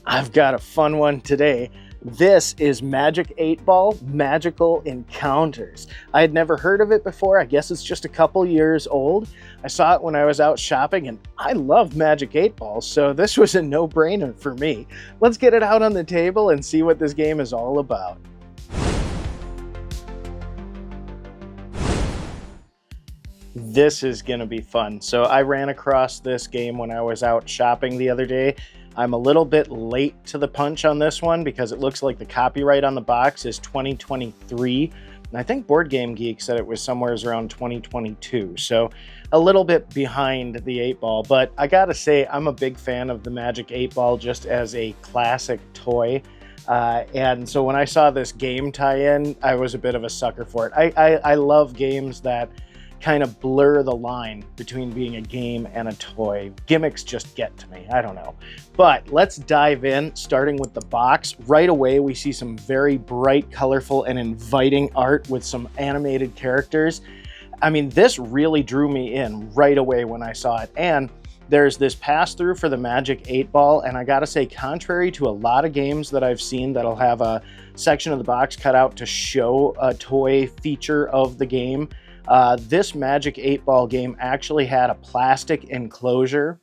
I've got a fun one today. This is Magic 8 Ball Magical Encounters. I had never heard of it before. I guess it's just a couple years old. I saw it when I was out shopping and I love Magic 8 Balls, so this was a no-brainer for me. Let's get it out on the table and see what this game is all about. This is gonna be fun. So I ran across this game when I was out shopping the other day. I'm a little bit late to the punch on this one because it looks like the copyright on the box is 2023. And I think Board Game Geek said it was somewhere around 2022. So a little bit behind the 8 Ball, but I gotta say I'm a big fan of the Magic 8 Ball just as a classic toy. And so when I saw this game tie-in, I was a bit of a sucker for it. I love games that kind of blur the line between being a game and a toy. Gimmicks just get to me, I don't know. But let's dive in, starting with the box. Right away, we see some very bright, colorful, and inviting art with some animated characters. I mean, this really drew me in right away when I saw it. And there's this pass-through for the Magic 8 Ball, and I gotta say, contrary to a lot of games that I've seen that'll have a section of the box cut out to show a toy feature of the game, this Magic 8 Ball game actually had a plastic enclosure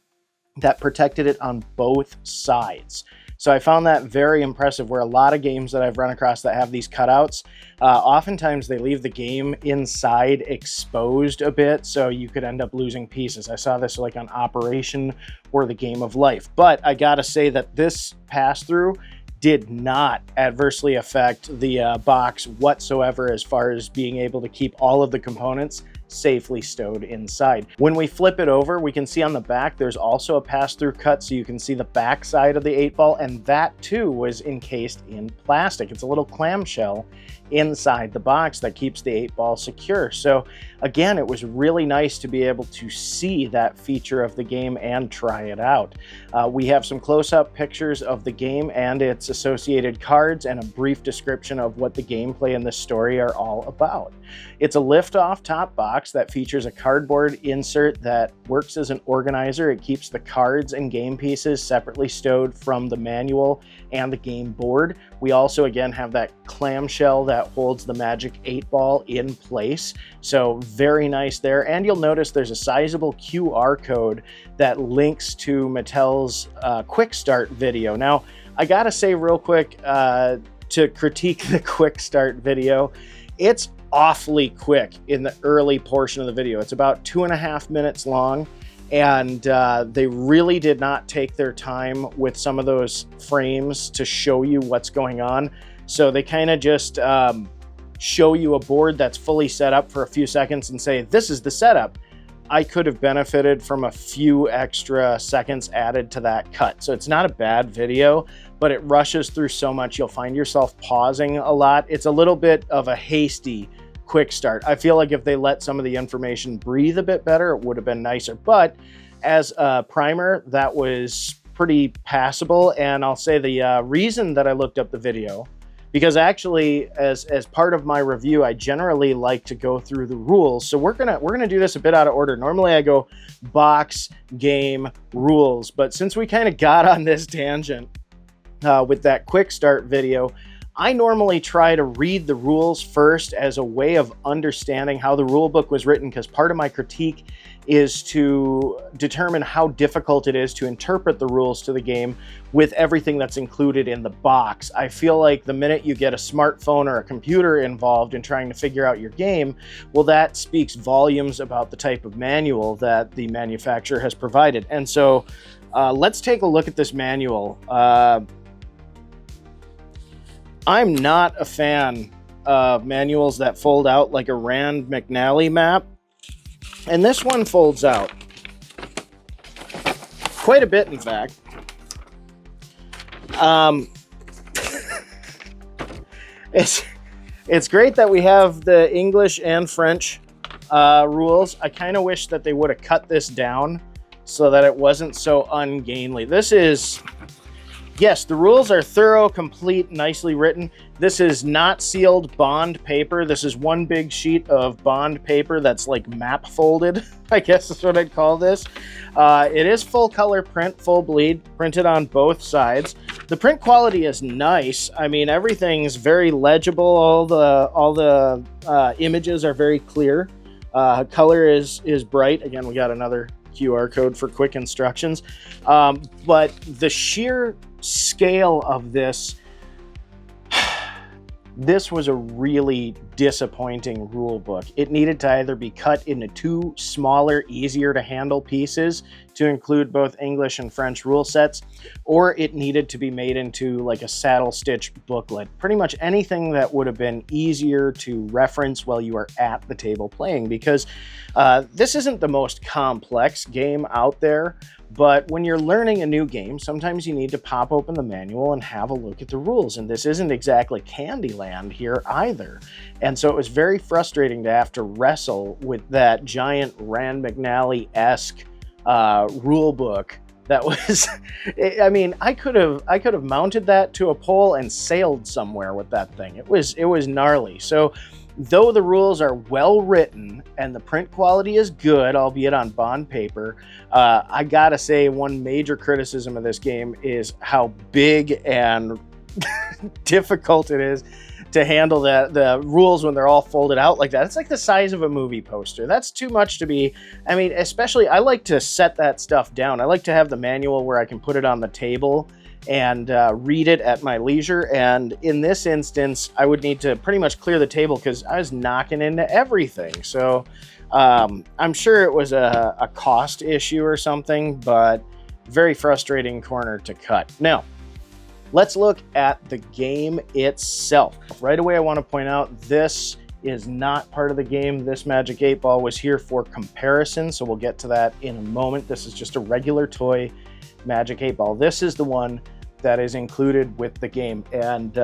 that protected it on both sides. So I found that very impressive, where a lot of games that I've run across that have these cutouts, oftentimes they leave the game inside exposed a bit, so you could end up losing pieces. I saw this like on Operation or the Game of Life. But I gotta say that this pass-through did not adversely affect the box whatsoever as far as being able to keep all of the components safely stowed inside. When we flip it over, we can see on the back there's also a pass-through cut, so you can see the back side of the 8 Ball, and that too was encased in plastic. It's a little clamshell inside the box that keeps the 8 Ball secure. So again, it was really nice to be able to see that feature of the game and try it out. We have some close-up pictures of the game and its associated cards and a brief description of what the gameplay and the story are all about. It's a lift-off top box that features a cardboard insert that works as an organizer. It keeps the cards and game pieces separately stowed from the manual and the game board. We also, again, have that clamshell that holds the Magic 8 Ball in place. So very nice there. And you'll notice there's a sizable QR code that links to Mattel's Quick Start video. Now, I gotta say real quick, to critique the Quick Start video, it's awfully quick in the early portion of the video. It's about 2.5 minutes long, and they really did not take their time with some of those frames to show you what's going on. So they kind of just show you a board that's fully set up for a few seconds and say, this is the setup. I could have benefited from a few extra seconds added to that cut. So it's not a bad video, but it rushes through so much, you'll find yourself pausing a lot. It's a little bit of a hasty quick start. I feel like if they let some of the information breathe a bit better, it would have been nicer. But as a primer, that was pretty passable. And I'll say the reason that I looked up the video, because actually as part of my review, I generally like to go through the rules. So we're gonna do this a bit out of order. Normally I go box, game, rules, but since we kind of got on this tangent with that quick start video, I normally try to read the rules first as a way of understanding how the rule book was written, because part of my critique is to determine how difficult it is to interpret the rules to the game with everything that's included in the box. I feel like the minute you get a smartphone or a computer involved in trying to figure out your game, well, that speaks volumes about the type of manual that the manufacturer has provided. And so let's take a look at this manual. I'm not a fan of manuals that fold out like a Rand McNally map, and this one folds out quite a bit, in fact. It's great that we have the English and French rules. I kind of wish that they would have cut this down so that it wasn't so ungainly. This is Yes, the rules are thorough, complete, nicely written. This is not sealed bond paper. This is one big sheet of bond paper that's like map folded, I guess is what I'd call this. It is full color print, full bleed, printed on both sides. The print quality is nice. I mean, everything's very legible. All the images are very clear. Color is bright. Again, we got another QR code for quick instructions. But the sheer scale of this was a really disappointing rule book. It needed to either be cut into two smaller, easier to handle pieces to include both English and French rule sets, or it needed to be made into like a saddle stitch booklet. Pretty much anything that would have been easier to reference while you are at the table playing, because this isn't the most complex game out there. But when you're learning a new game, sometimes you need to pop open the manual and have a look at the rules. And this isn't exactly Candyland here either. And so it was very frustrating to have to wrestle with that giant Rand McNally-esque rule book that was, I mean, I could have mounted that to a pole and sailed somewhere with that thing. It was gnarly. So though the rules are well written and the print quality is good, albeit on bond paper, I gotta say one major criticism of this game is how big and difficult it is to handle the rules when they're all folded out like that. It's like the size of a movie poster. That's too much to be, I mean, especially I like to set that stuff down. I like to have the manual where I can put it on the table and read it at my leisure. And in this instance, I would need to pretty much clear the table because I was knocking into everything. So I'm sure it was a cost issue or something, but very frustrating corner to cut. Now, let's look at the game itself. Right away, I want to point out this is not part of the game. This Magic 8 Ball was here for comparison, so we'll get to that in a moment. This is just a regular toy Magic 8 Ball. This is the one that is included with the game, and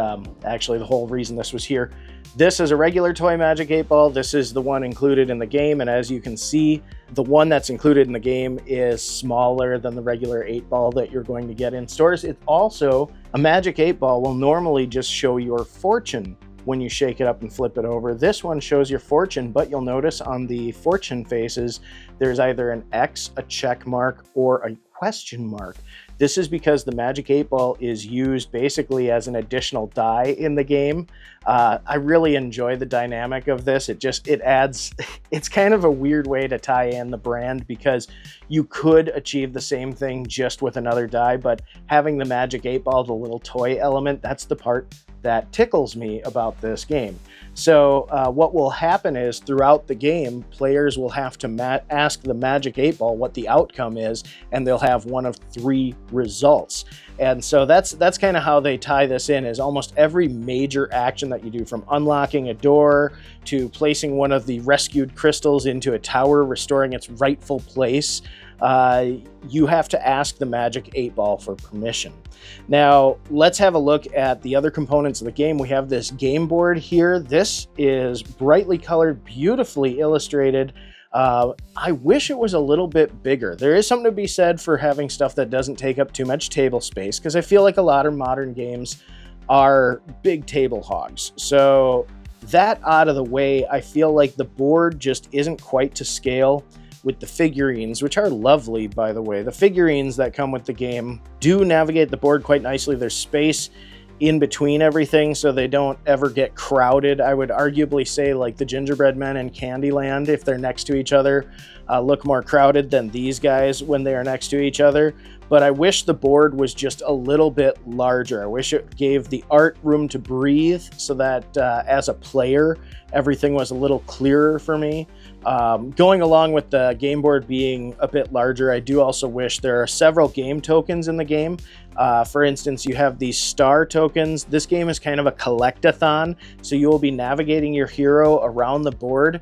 actually the whole reason this was here. This is a regular toy Magic 8 Ball. This is the one included in the game, and as you can see, the one that's included in the game is smaller than the regular 8 Ball that you're going to get in stores. It's also, a Magic 8 Ball will normally just show your fortune when you shake it up and flip it over. This one shows your fortune, but you'll notice on the fortune faces, there's either an X, a check mark, or a question mark. This is because the Magic 8 Ball is used basically as an additional die in the game. I really enjoy the dynamic of this. It adds, it's kind of a weird way to tie in the brand because you could achieve the same thing just with another die, but having the Magic 8 Ball, the little toy element, that's the part that tickles me about this game. So what will happen is throughout the game, players will have to ask the Magic 8 Ball what the outcome is, and they'll have one of 3 results. And so that's kind of how they tie this in, is almost every major action that you do, from unlocking a door to placing one of the rescued crystals into a tower, restoring its rightful place, you have to ask the Magic 8 Ball for permission. Now, let's have a look at the other components of the game. We have this game board here. This is brightly colored, beautifully illustrated. I wish it was a little bit bigger. There is something to be said for having stuff that doesn't take up too much table space, because I feel like a lot of modern games are big table hogs. So that out of the way, I feel like the board just isn't quite to scale with the figurines, which are lovely, by the way. The figurines that come with the game do navigate the board quite nicely. There's space in between everything so they don't ever get crowded. I would arguably say like the gingerbread men in Candyland, if they're next to each other, look more crowded than these guys when they are next to each other. But I wish the board was just a little bit larger. I wish it gave the art room to breathe so that as a player, everything was a little clearer for me. Going along with the game board being a bit larger, I do also wish there are several game tokens in the game. For instance, you have these star tokens. This game is kind of a collect-a-thon, so you will be navigating your hero around the board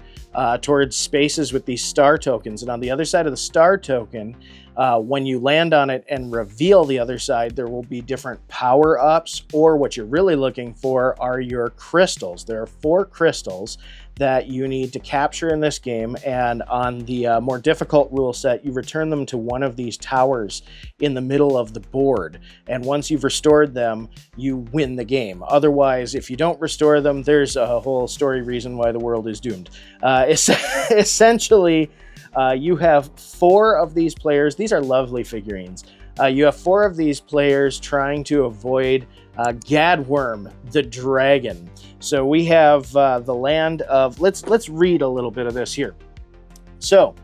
towards spaces with these star tokens. And on the other side of the star token, when you land on it and reveal the other side, there will be different power-ups, or what you're really looking for are your crystals. There are 4 crystals that you need to capture in this game, and on the more difficult rule set, you return them to one of these towers in the middle of the board. and once you've restored them, you win the game. Otherwise, if you don't restore them, there's a whole story reason why the world is doomed. Essentially, you have 4 of these players. These are lovely figurines. You have 4 of these players trying to avoid Gadworm the Dragon. So we have the land of... Let's read a little bit of this here. So,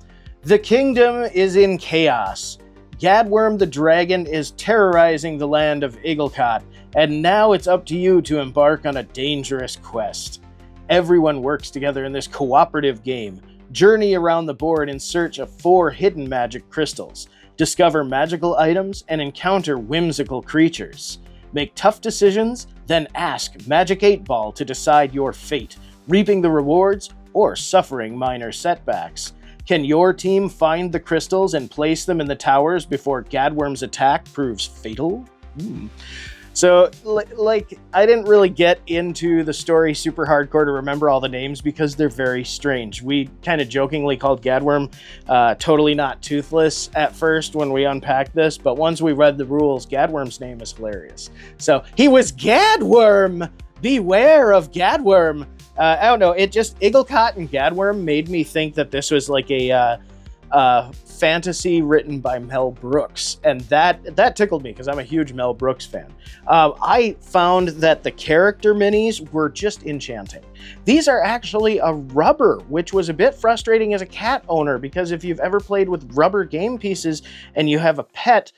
the kingdom is in chaos. Gadworm the Dragon is terrorizing the land of Igglecot, and now it's up to you to embark on a dangerous quest. Everyone works together in this cooperative game. Journey around the board in search of 4 hidden magic crystals. Discover magical items and encounter whimsical creatures. Make tough decisions, then ask Magic 8 Ball to decide your fate, reaping the rewards or suffering minor setbacks. Can your team find the crystals and place them in the towers before Gadworm's attack proves fatal? So, like, I didn't really get into the story super hardcore to remember all the names because they're very strange. We kind of jokingly called Gadworm totally not toothless at first when we unpacked this, but once we read the rules, Gadworm's name is hilarious. So, he was Gadworm! Beware of Gadworm! I don't know, it just, Igglecot and Gadworm made me think that this was like a fantasy written by Mel Brooks, and that tickled me because I'm a huge Mel Brooks fan. I found that the character minis were just enchanting. These are actually a rubber, which was a bit frustrating as a cat owner, because if you've ever played with rubber game pieces and you have a pet,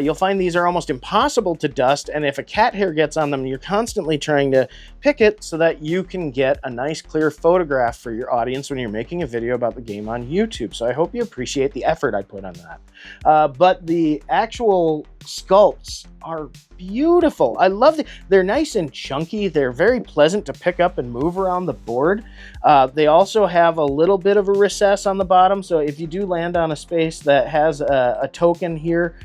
you'll find these are almost impossible to dust, and if a cat hair gets on them, you're constantly trying to pick it so that you can get a nice clear photograph for your audience when you're making a video about the game on YouTube. So I hope you appreciate the effort I put on that. But the actual sculpts are beautiful. I love they're nice and chunky. They're very pleasant to pick up and move around the board. They also have a little bit of a recess on the bottom, so if you do land on a space that has a token here,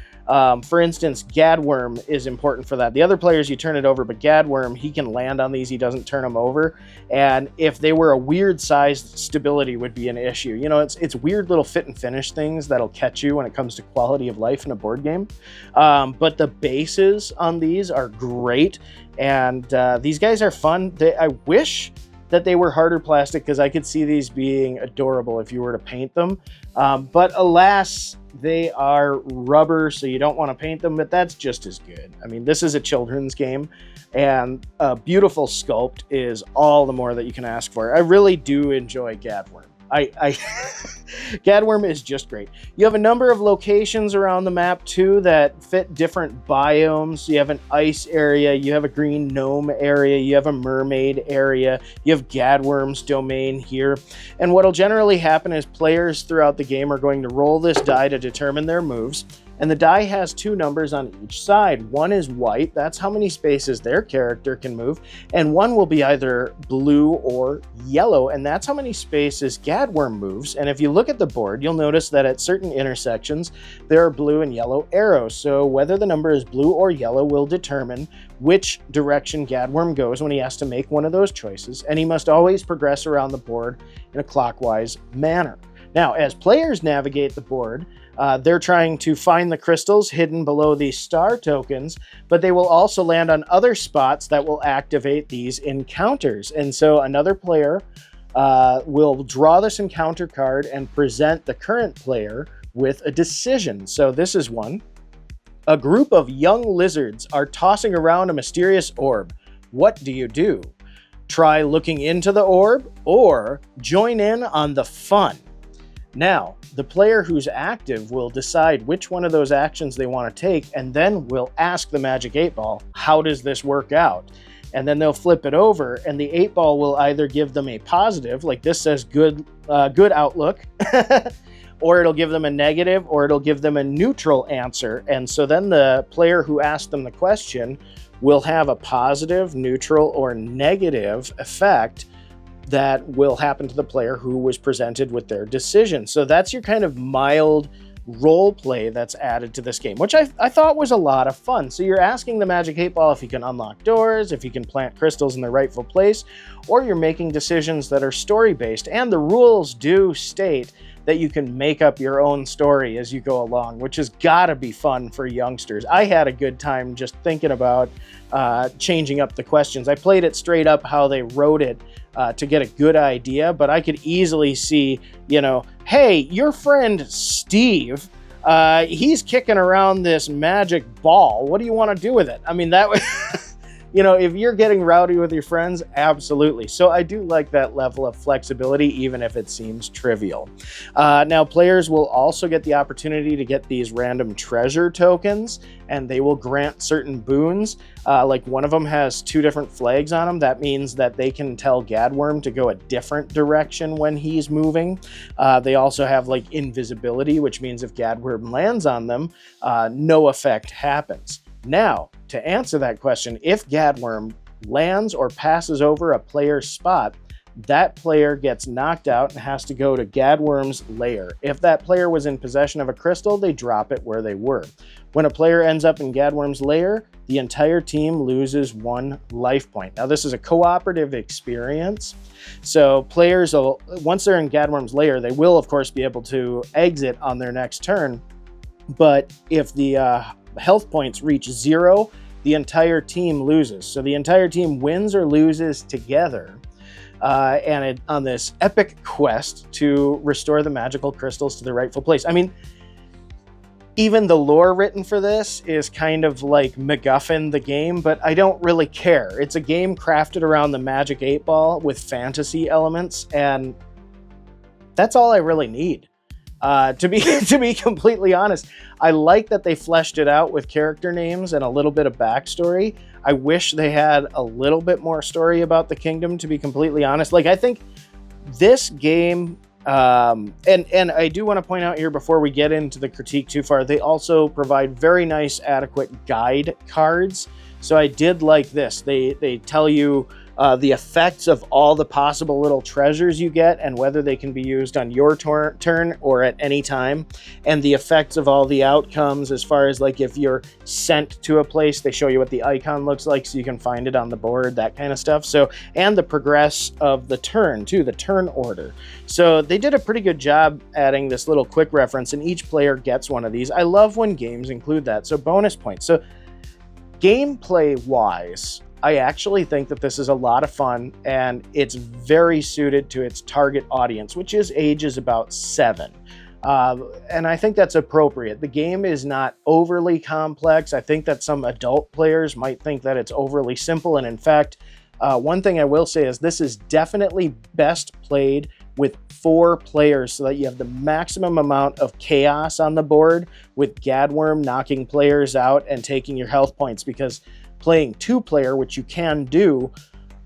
for instance, Gadworm is important for that. The other players, you turn it over, but Gadworm, he can land on these. He doesn't turn them over. And if they were a weird size, stability would be an issue. You know, it's weird little fit and finish things that'll catch you when it comes to quality of life in a board game. But the bases on these are great. And these guys are fun. I wish that they were harder plastic because I could see these being adorable if you were to paint them. But alas, they are rubber, so you don't want to paint them, but that's just as good. I mean, this is a children's game, and a beautiful sculpt is all the more that you can ask for. I really do enjoy Gadworm. Gadworm is just great. You have a number of locations around the map too that fit different biomes. You have an ice area, you have a green gnome area, you have a mermaid area, you have Gadworm's domain here. And what'll generally happen is players throughout the game are going to roll this die to determine their moves. And the die has 2 numbers on each side. One is white, that's how many spaces their character can move, and one will be either blue or yellow, and that's how many spaces Gadworm moves. And if you look at the board, you'll notice that at certain intersections, there are blue and yellow arrows. So whether the number is blue or yellow will determine which direction Gadworm goes when he has to make one of those choices, and he must always progress around the board in a clockwise manner. Now, as players navigate the board, they're trying to find the crystals hidden below these star tokens, but they will also land on other spots that will activate these encounters. And so another player will draw this encounter card and present the current player with a decision. So this is one. A group of young lizards are tossing around a mysterious orb. What do you do? Try looking into the orb or join in on the fun. Now, the player who's active will decide which one of those actions they want to take, and then will ask the Magic 8 Ball, how does this work out? And then they'll flip it over, and the 8 Ball will either give them a positive, like this says good outlook, or it'll give them a negative, or it'll give them a neutral answer. And so then the player who asked them the question will have a positive, neutral, or negative effect that will happen to the player who was presented with their decision. So that's your kind of mild role play that's added to this game, which I thought was a lot of fun. So you're asking the Magic 8-Ball if you can unlock doors, if you can plant crystals in their rightful place, or you're making decisions that are story-based. And the rules do state that you can make up your own story as you go along, which has got to be fun for youngsters. I had a good time just thinking about changing up the questions. I played it straight up how they wrote it to get a good idea, but I could easily see, you know, hey, your friend Steve, he's kicking around this magic ball. What do you want to do with it? I mean, that would... You know, if you're getting rowdy with your friends, absolutely. So I do like that level of flexibility, even if it seems trivial. Now, players will also get the opportunity to get these random treasure tokens, and they will grant certain boons. Like one of them has 2 different flags on them. That means that they can tell Gadworm to go a different direction when he's moving. They also have like invisibility, which means if Gadworm lands on them, no effect happens. Now, to answer that question, if Gadworm lands or passes over a player's spot, that player gets knocked out and has to go to Gadworm's lair. If that player was in possession of a crystal, they drop it where they were. When a player ends up in Gadworm's lair, the entire team loses 1 life point. Now, this is a cooperative experience, so players will, once they're in Gadworm's lair, they will, of course, be able to exit on their next turn, but if the health points reach 0, the entire team loses. So the entire team wins or loses together on this epic quest to restore the magical crystals to their rightful place. I mean, even the lore written for this is kind of like MacGuffin the game, but I don't really care. It's a game crafted around the Magic 8-Ball with fantasy elements, and that's all I really need. To be completely honest, I like that they fleshed it out with character names and a little bit of backstory. I wish they had a little bit more story about the kingdom, to be completely honest. Like, I think this game, and I do want to point out here before we get into the critique too far, they also provide very nice, adequate guide cards. So I did like this. They tell you the effects of all the possible little treasures you get and whether they can be used on your turn or at any time, and the effects of all the outcomes as far as like if you're sent to a place, they show you what the icon looks like so you can find it on the board, that kind of stuff. So, and the progress of the turn too, the turn order. So they did a pretty good job adding this little quick reference, and each player gets one of these. I love when games include that. So bonus points. So gameplay wise, I actually think that this is a lot of fun, and it's very suited to its target audience, which is ages about 7. And I think that's appropriate. The game is not overly complex. I think that some adult players might think that it's overly simple, and in fact, one thing I will say is this is definitely best played with 4 players so that you have the maximum amount of chaos on the board with Gadworm knocking players out and taking your health points, because playing 2-player, which you can do,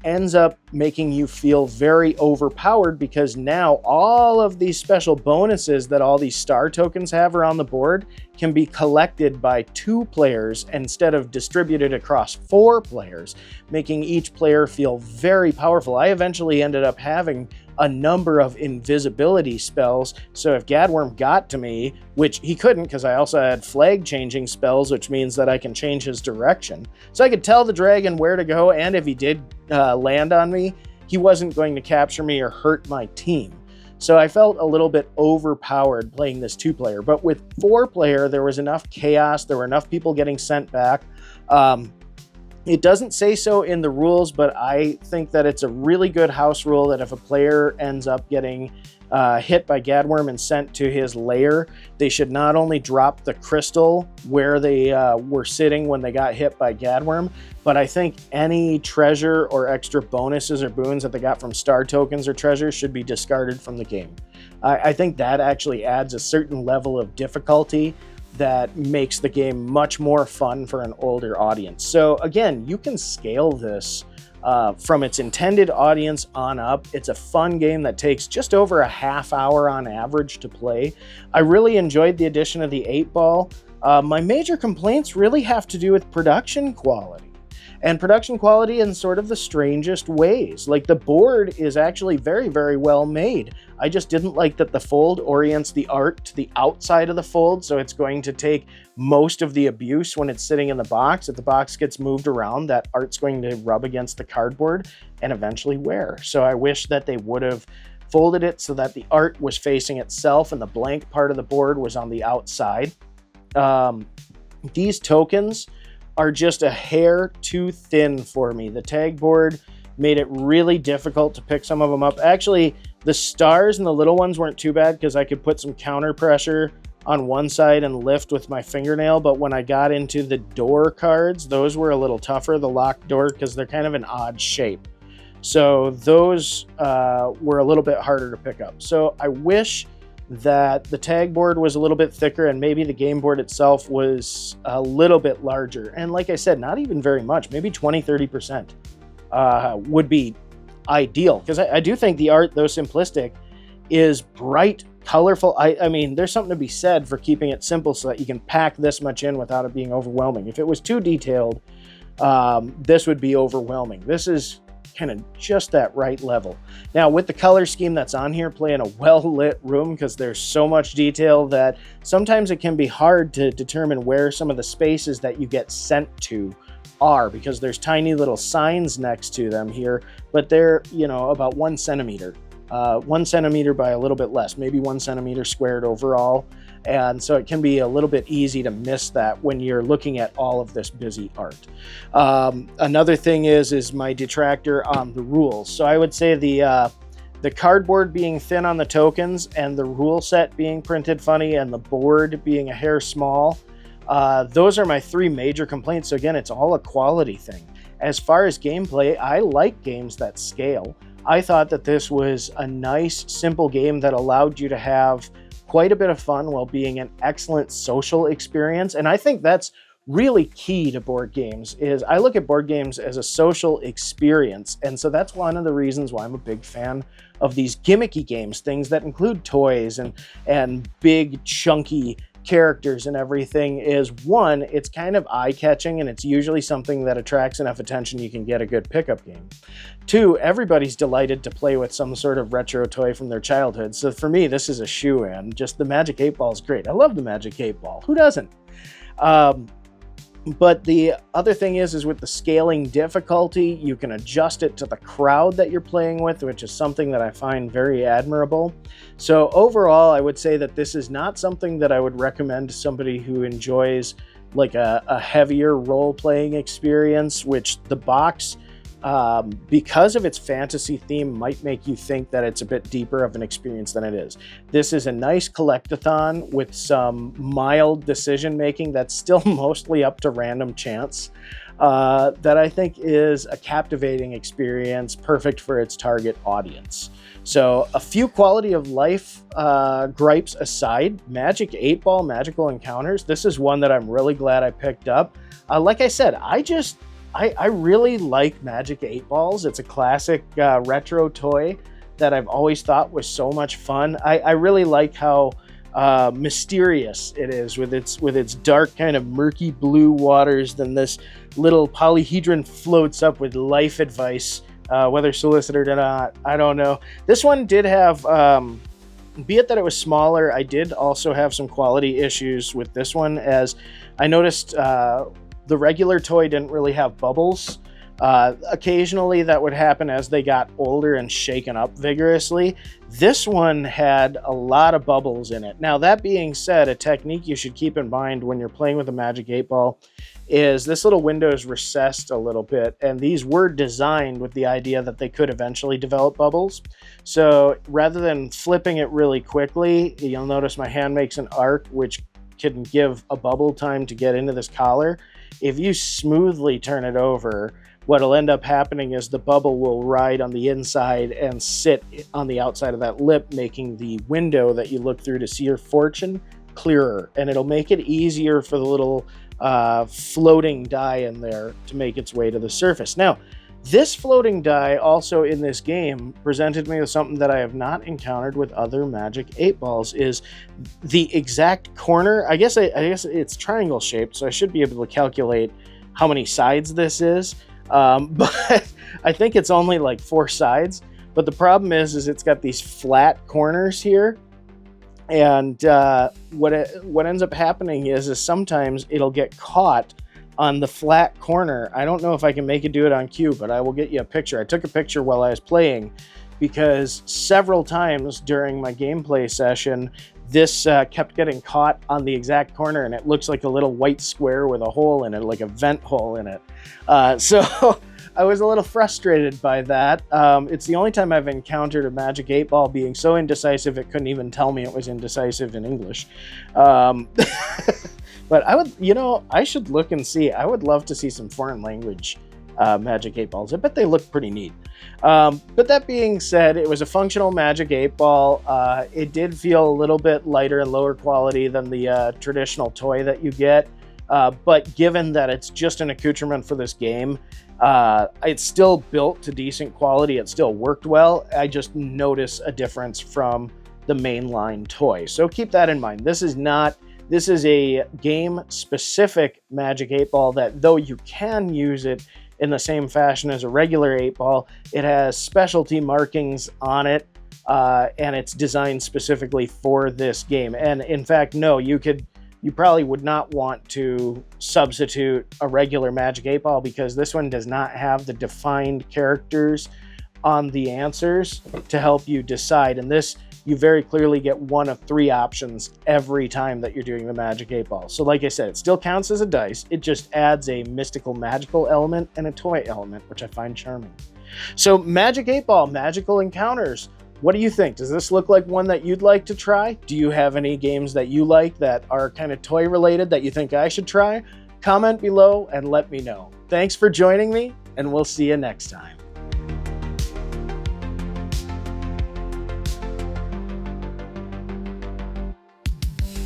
ends up making you feel very overpowered, because now all of these special bonuses that all these star tokens have around the board can be collected by 2 players instead of distributed across 4 players, making each player feel very powerful. I eventually ended up having a number of invisibility spells, so if Gadworm got to me, which he couldn't because I also had flag changing spells, which means that I can change his direction. So I could tell the dragon where to go, and if he did land on me, he wasn't going to capture me or hurt my team. So I felt a little bit overpowered playing this 2-player, but with 4-player, there was enough chaos, there were enough people getting sent back. It doesn't say so in the rules, but I think that it's a really good house rule that if a player ends up getting hit by Gadworm and sent to his lair, they should not only drop the crystal where they were sitting when they got hit by Gadworm, but I think any treasure or extra bonuses or boons that they got from star tokens or treasures should be discarded from the game. I think that actually adds a certain level of difficulty that makes the game much more fun for an older audience. So again, you can scale this from its intended audience on up. It's a fun game that takes just over a half hour on average to play. I really enjoyed the addition of the 8-ball. My major complaints really have to do with production quality. and production quality in sort of the strangest ways. Like, the board is actually very, very well made. I just didn't like that the fold orients the art to the outside of the fold, so it's going to take most of the abuse when it's sitting in the box. If the box gets moved around, that art's going to rub against the cardboard and eventually wear. So I wish that they would have folded it so that the art was facing itself and the blank part of the board was on the outside. These tokens are just a hair too thin for me. The tag board made it really difficult to pick some of them up. Actually, the stars and the little ones weren't too bad because I could put some counter pressure on one side and lift with my fingernail, but when I got into the door cards, those were a little tougher, the locked door, because they're kind of an odd shape. So those were a little bit harder to pick up. So I wish that the tag board was a little bit thicker and maybe the game board itself was a little bit larger. And like I said, not even very much, maybe 20-30% would be ideal, because I do think the art, though simplistic, is bright, colorful. I mean, there's something to be said for keeping it simple so that you can pack this much in without it being overwhelming. If it was too detailed, this would be overwhelming. This is kind of just that right level. Now, with the color scheme that's on here, play in a well-lit room because there's so much detail that sometimes it can be hard to determine where some of the spaces that you get sent to are, because there's tiny little signs next to them here, but they're, you know, about 1 centimeter. 1 centimeter by a little bit less, maybe 1 centimeter squared overall. And so it can be a little bit easy to miss that when you're looking at all of this busy art. Another thing is my detractor on the rules. So I would say the cardboard being thin on the tokens and the rule set being printed funny and the board being a hair small, those are my 3 major complaints. So again, it's all a quality thing. As far as gameplay, I like games that scale. I thought that this was a nice, simple game that allowed you to have quite a bit of fun while being an excellent social experience. And I think that's really key to board games. Is I look at board games as a social experience. And so that's one of the reasons why I'm a big fan of these gimmicky games, things that include toys and big chunky characters and everything. Is one, it's kind of eye-catching and it's usually something that attracts enough attention you can get a good pickup game. 2, everybody's delighted to play with some sort of retro toy from their childhood. So for me, this is a shoo-in. Just the Magic 8 Ball is great. I love the Magic 8 Ball. Who doesn't? But the other thing is with the scaling difficulty, you can adjust it to the crowd that you're playing with, which is something that I find very admirable. So overall, I would say that this is not something that I would recommend to somebody who enjoys like a heavier role-playing experience, which the box, because of its fantasy theme, might make you think that it's a bit deeper of an experience than it is. This is a nice collectathon with some mild decision making that's still mostly up to random chance, that I think is a captivating experience, perfect for its target audience. So a few quality of life gripes aside, Magic 8 Ball Magical Encounters, this is one that I'm really glad I picked up. Like I said, I really like Magic 8 Balls. It's a classic retro toy that I've always thought was so much fun. I really like how mysterious it is with its dark kind of murky blue waters. Then this little polyhedron floats up with life advice, whether solicited or not, I don't know. This one did have, be it that it was smaller, I did also have some quality issues with this one, as I noticed the regular toy didn't really have bubbles. Occasionally that would happen as they got older and shaken up vigorously. This one had a lot of bubbles in it. Now, that being said, a technique you should keep in mind when you're playing with a Magic 8 Ball is this little window is recessed a little bit, and these were designed with the idea that they could eventually develop bubbles. So rather than flipping it really quickly, you'll notice my hand makes an arc, which can give a bubble time to get into this collar. If you smoothly turn it over, what'll end up happening is the bubble will ride on the inside and sit on the outside of that lip, making the window that you look through to see your fortune clearer. And it'll make it easier for the little floating die in there to make its way to the surface. Now, this floating die also in this game presented me with something that I have not encountered with other Magic 8 Balls, is the exact corner. I guess it's triangle shaped, so I should be able to calculate how many sides this is. But I think it's only like 4 sides. But the problem is it's got these flat corners here. And what ends up happening is sometimes it'll get caught on the flat corner. I don't know if I can make it do it on cue, but I will get you a picture. I took a picture while I was playing because several times during my gameplay session, this kept getting caught on the exact corner, and it looks like a little white square with a hole in it, like a vent hole in it. So I was a little frustrated by that. It's the only time I've encountered a Magic 8 Ball being so indecisive it couldn't even tell me it was indecisive in English. But I would, I should look and see. I would love to see some foreign language Magic 8 Balls. I bet they look pretty neat. But that being said, it was a functional Magic 8 Ball. It did feel a little bit lighter and lower quality than the traditional toy that you get. But given that it's just an accoutrement for this game, it's still built to decent quality. It still worked well. I just notice a difference from the mainline toy. So keep that in mind. This is a game-specific Magic 8 Ball that, though you can use it in the same fashion as a regular 8 Ball, it has specialty markings on it, and it's designed specifically for this game. And in fact, no, you probably would not want to substitute a regular Magic 8 Ball because this one does not have the defined characters on the answers to help you decide. And this, you very clearly get one of 3 options every time that you're doing the Magic 8 Ball. So like I said, it still counts as a dice. It just adds a mystical magical element and a toy element, which I find charming. So Magic 8 Ball, Magical Encounters. What do you think? Does this look like one that you'd like to try? Do you have any games that you like that are kind of toy related that you think I should try? Comment below and let me know. Thanks for joining me, and we'll see you next time.